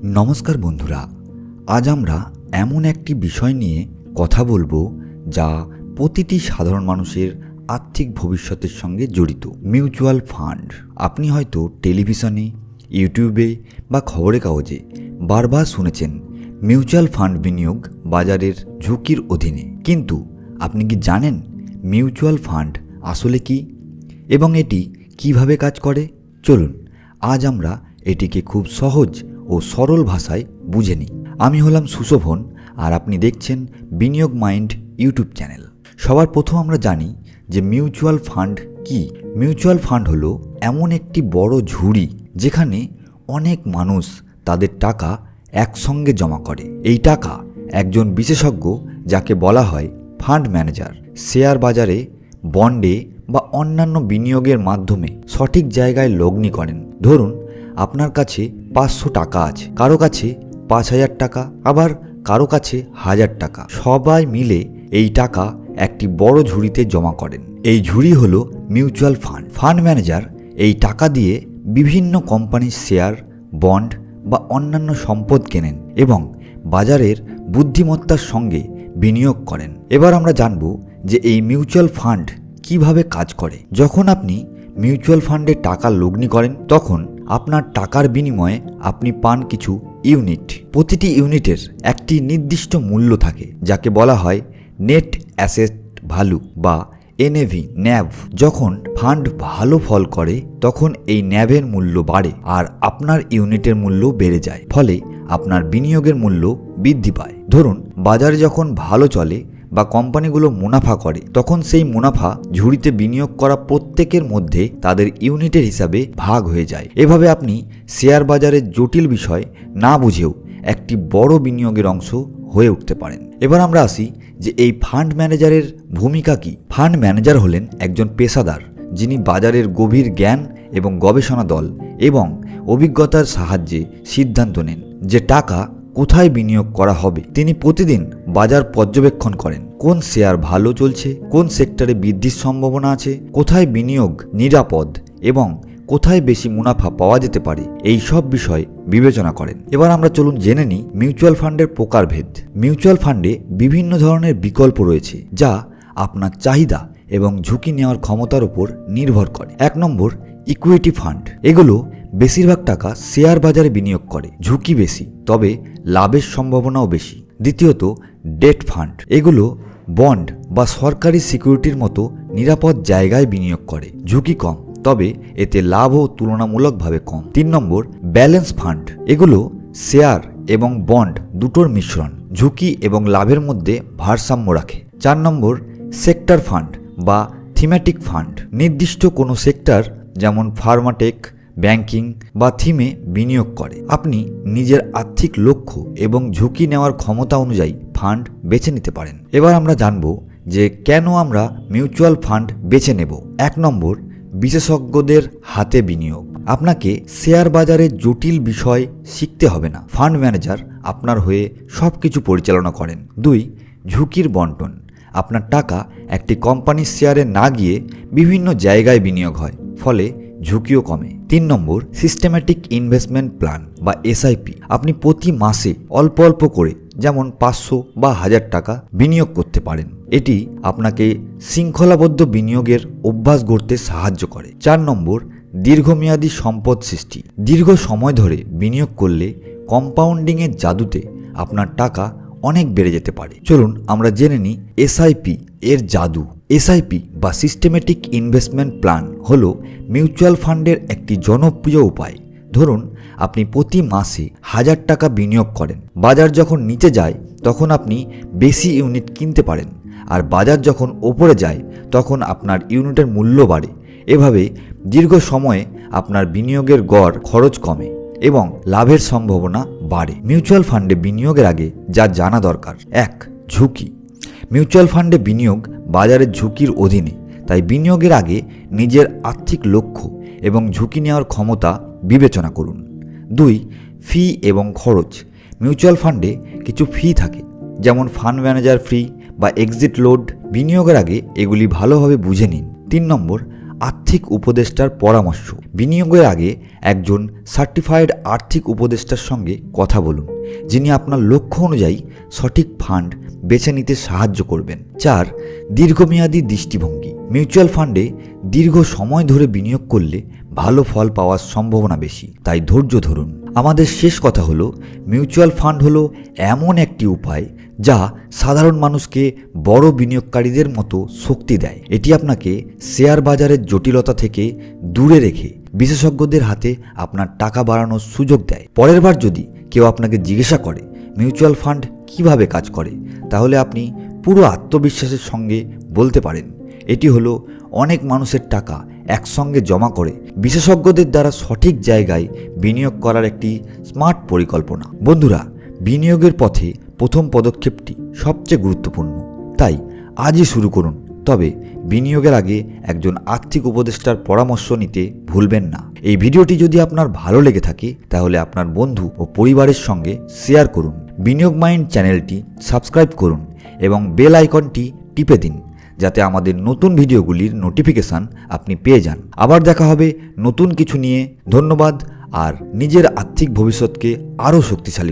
নমস্কার বন্ধুরা, আজ আমরা এমন একটি বিষয় নিয়ে কথা বলবো যা প্রতিটি সাধারণ মানুষের আর্থিক ভবিষ্যতের সঙ্গে জড়িত। Mutual fund. আপনি হয়তো টেলিভিশনে, ইউটিউবে বা খবরের কাগজে বারবার শুনেছেন মিউচুয়াল ফান্ড বিনিয়োগ বাজারের ঝুঁকির অধীনে। কিন্তু আপনি কি জানেন মিউচুয়াল ফান্ড আসলে কি এবং এটি কিভাবে কাজ করে? চলুন আজ আমরা এটিকে খুব সহজ ও সরল ভাষায় বুঝে নিই। আমি হলাম সুশোভন আর আপনি দেখছেন বিনিয়োগ মাইন্ড ইউটিউব চ্যানেল। সবার প্রথম আমরা জানি যে মিউচুয়াল ফান্ড কি। মিউচুয়াল ফান্ড হলো এমন একটি বড় ঝুড়ি যেখানে অনেক মানুষ তাদের টাকা একসঙ্গে জমা করে। এই টাকা একজন বিশেষজ্ঞ, যাকে বলা হয় ফান্ড ম্যানেজার, শেয়ার বাজারে, বন্ডে বা অন্যান্য বিনিয়োগের মাধ্যমে সঠিক জায়গায় লগ্নি করেন। ধরুন আপনার কাছে 500 টাকা আছে, কারো কাছে 5000 টাকা, আবার কারো কাছে 1000 টাকা। সবাই মিলে এই টাকা একটি বড় ঝুড়িতে জমা করেন। এই ঝুড়ি হলো মিউচুয়াল ফান্ড। ফান্ড ম্যানেজার এই টাকা দিয়ে বিভিন্ন কোম্পানির শেয়ার, বন্ড বা অন্যান্য সম্পদ কেনেন এবং বাজারের বুদ্ধিমত্তার সঙ্গে বিনিয়োগ করেন। এবার আমরা জানব যে এই মিউচুয়াল ফান্ড কিভাবে কাজ করে। যখন আপনি মিউচুয়াল ফান্ডে টাকা লগ্নি করেন তখন আপনার টাকার বিনিময়ে আপনি পান কিছু ইউনিট। প্রতিটি ইউনিটের একটি নির্দিষ্ট মূল্য থাকে, যাকে বলা হয় নেট অ্যাসেট ভ্যালু বা এনএভি, ন্যাভ। যখন ফান্ড ভালো ফল করে তখন এই ন্যাভের মূল্য বাড়ে আর আপনার ইউনিটের মূল্য বেড়ে যায়, ফলে আপনার বিনিয়োগের মূল্য বৃদ্ধি পায়। ধরুন বাজারে যখন ভালো চলে বা কোম্পানিগুলো মুনাফা করে তখন সেই মুনাফা ঝুড়িতে বিনিয়োগ করা প্রত্যেকের মধ্যে তাদের ইউনিটের হিসাবে ভাগ হয়ে যায়। এভাবে আপনি শেয়ার বাজারের জটিল বিষয় না বুঝেও একটি বড় বিনিয়োগের অংশ হয়ে উঠতে পারেন। এবার আমরা আসি যে এই ফান্ড ম্যানেজারের ভূমিকা কি। ফান্ড ম্যানেজার হলেন একজন পেশাদার যিনি বাজারের গভীর জ্ঞান এবং গবেষণা দল এবং অভিজ্ঞতার সাহায্যে সিদ্ধান্ত নেন যে টাকা কোথায় বিনিয়োগ করা হবে। তিনি প্রতিদিন বাজার পর্যবেক্ষণ করেন, কোন শেয়ার ভালো চলছে, কোন সেক্টরে বৃদ্ধির সম্ভাবনা আছে, কোথায় বিনিয়োগ নিরাপদ এবং কোথায় বেশি মুনাফা পাওয়া যেতে পারে, এই সব বিষয় বিবেচনা করেন। এবার আমরা চলুন জেনে নিই মিউচুয়াল ফান্ডের প্রকারভেদ। মিউচুয়াল ফান্ডে বিভিন্ন ধরনের বিকল্প রয়েছে যা আপনার চাহিদা এবং ঝুঁকি নেওয়ার ক্ষমতার উপর নির্ভর করে। 1 নম্বর, ইকুইটি ফান্ড। এগুলো বেশিরভাগ টাকা শেয়ার বাজারে বিনিয়োগ করে, ঝুঁকি বেশি তবে লাভের সম্ভাবনাও বেশি। দ্বিতীয়ত, ডেট ফান্ড। এগুলো বন্ড বা সরকারি সিকিউরিটির মতো নিরাপদ জায়গায় বিনিয়োগ করে, ঝুঁকি কম তবে এতে লাভও তুলনামূলকভাবে কম। 3 নম্বর, ব্যালেন্স ফান্ড। এগুলো শেয়ার এবং বন্ড দুটোর মিশ্রণ, ঝুঁকি এবং লাভের মধ্যে ভারসাম্য রাখে। 4 নম্বর, সেক্টর ফান্ড বা থিমেটিক ফান্ড। নির্দিষ্ট কোনো সেক্টর যেমন ফার্মাটেক, ব্যাংকিং বা থিমে বিনিয়োগ করে। আপনি নিজের আর্থিক লক্ষ্য এবং ঝুঁকি নেওয়ার ক্ষমতা অনুযায়ী ফান্ড বেছে নিতে পারেন। এবার আমরা জানব যে কেন আমরা মিউচুয়াল ফান্ড বেছে নেব। 1 নম্বর, বিশেষজ্ঞদের হাতে বিনিয়োগ। আপনাকে শেয়ার বাজারের জটিল বিষয় শিখতে হবে না, ফান্ড ম্যানেজার আপনার হয়ে সব কিছু পরিচালনা করেন। 2, ঝুঁকির বন্টন। আপনার টাকা একটি কোম্পানির শেয়ারে না গিয়ে বিভিন্ন জায়গায় বিনিয়োগ হয়, ফলে ঝুঁকিও কমে। 3 নম্বর, সিস্টেম্যাটিক ইনভেস্টমেন্ট প্ল্যান বা এসআইপি। আপনি প্রতি মাসে অল্প অল্প করে যেমন 500 বা 1000 টাকা বিনিয়োগ করতে পারেন। এটি আপনাকে শৃঙ্খলাবদ্ধ বিনিয়োগের অভ্যাস গড়তে সাহায্য করে। 4 নম্বর, দীর্ঘমেয়াদী সম্পদ সৃষ্টি। দীর্ঘ সময় ধরে বিনিয়োগ করলে কম্পাউন্ডিংয়ের জাদুতে আপনার টাকা অনেক বেড়ে যেতে পারে। চলুন আমরা জেনে নিই এসআইপি এর জাদু। এসআইপি বা সিস্টেমেটিক ইনভেস্টমেন্ট প্ল্যান হলো মিউচুয়াল ফান্ডের একটি জনপ্রিয় উপায়। ধরুন আপনি প্রতি মাসে 1000 টাকা বিনিয়োগ করেন। বাজার যখন নিচে যায় তখন আপনি বেশি ইউনিট কিনতে পারেন, আর বাজার যখন ওপরে যায় তখন আপনার ইউনিটের মূল্য বাড়ে। এভাবে দীর্ঘ সময়ে আপনার বিনিয়োগের গড় খরচ কমে এবং লাভের সম্ভাবনা বাড়ে। মিউচুয়াল ফান্ডে বিনিয়োগের আগে যা জানা দরকার। 1, ঝুঁকি। মিউচুয়াল ফান্ডে বিনিয়োগ বাজারের ঝুঁকির অধীনে, তাই বিনিয়োগের আগে নিজের আর্থিক লক্ষ্য এবং ঝুঁকি নেওয়ার ক্ষমতা বিবেচনা করুন। 2, ফি এবং খরচ। মিউচুয়াল ফান্ডে কিছু ফি থাকে, যেমন ফান্ড ম্যানেজার ফি বা এক্সিট লোড। বিনিয়োগের আগে এগুলি ভালোভাবে বুঝে নিন। 3 নম্বর, আর্থিক উপদেষ্টার পরামর্শ। বিনিয়োগের আগে একজন সার্টিফাইড আর্থিক উপদেষ্টার সঙ্গে কথা বলুন, যিনি আপনার লক্ষ্য অনুযায়ী সঠিক ফান্ড বেছে নিতে সাহায্য করবেন। 4. দীর্ঘমেয়াদী দৃষ্টিভঙ্গি। মিউচুয়াল ফান্ডে দীর্ঘ সময় ধরে বিনিয়োগ করলে ভালো ফল পাওয়ার সম্ভাবনা বেশি, তাই ধৈর্য ধরুন। আমাদের শেষ কথা হলো, মিউচুয়াল ফান্ড হলো এমন একটি উপায় যা সাধারণ মানুষকে বড় বিনিয়োগকারীদের মতো শক্তি দেয়। এটি আপনাকে শেয়ার বাজারের জটিলতা থেকে দূরে রেখে বিশেষজ্ঞদের হাতে আপনার টাকা বাড়ানোর সুযোগ দেয়। পরের বার যদি কেউ আপনাকে জিজ্ঞাসা করে মিউচুয়াল ফান্ড কিভাবে কাজ করে, তাহলে আপনি পুরো আত্মবিশ্বাসের সঙ্গে বলতে পারেন, এটি হলো অনেক মানুষের টাকা একসঙ্গে জমা করে বিশেষজ্ঞদের দ্বারা সঠিক জায়গায় বিনিয়োগ করার একটি স্মার্ট পরিকল্পনা। বন্ধুরা, বিনিয়োগের পথে প্রথম পদক্ষেপটি সবচেয়ে গুরুত্বপূর্ণ, তাই আজই শুরু করুন। তবে বিনিয়োগের আগে একজন আর্থিক উপদেষ্টার পরামর্শ নিতে ভুলবেন না। এই ভিডিওটি যদি আপনার ভালো লেগে থাকে তাহলে আপনার বন্ধু ও পরিবারের সঙ্গে শেয়ার করুন। বিনিয়োগ মাইন্ড চ্যানেলটি সাবস্ক্রাইব করুন এবং বেল আইকনটি টিপে দিন, যাতে আমাদের নতুন ভিডিওগুলির নোটিফিকেশান আপনি পেয়ে যান। আবার দেখা হবে নতুন কিছু নিয়ে। ধন্যবাদ, আর নিজের আর্থিক ভবিষ্যৎকে আরও শক্তিশালী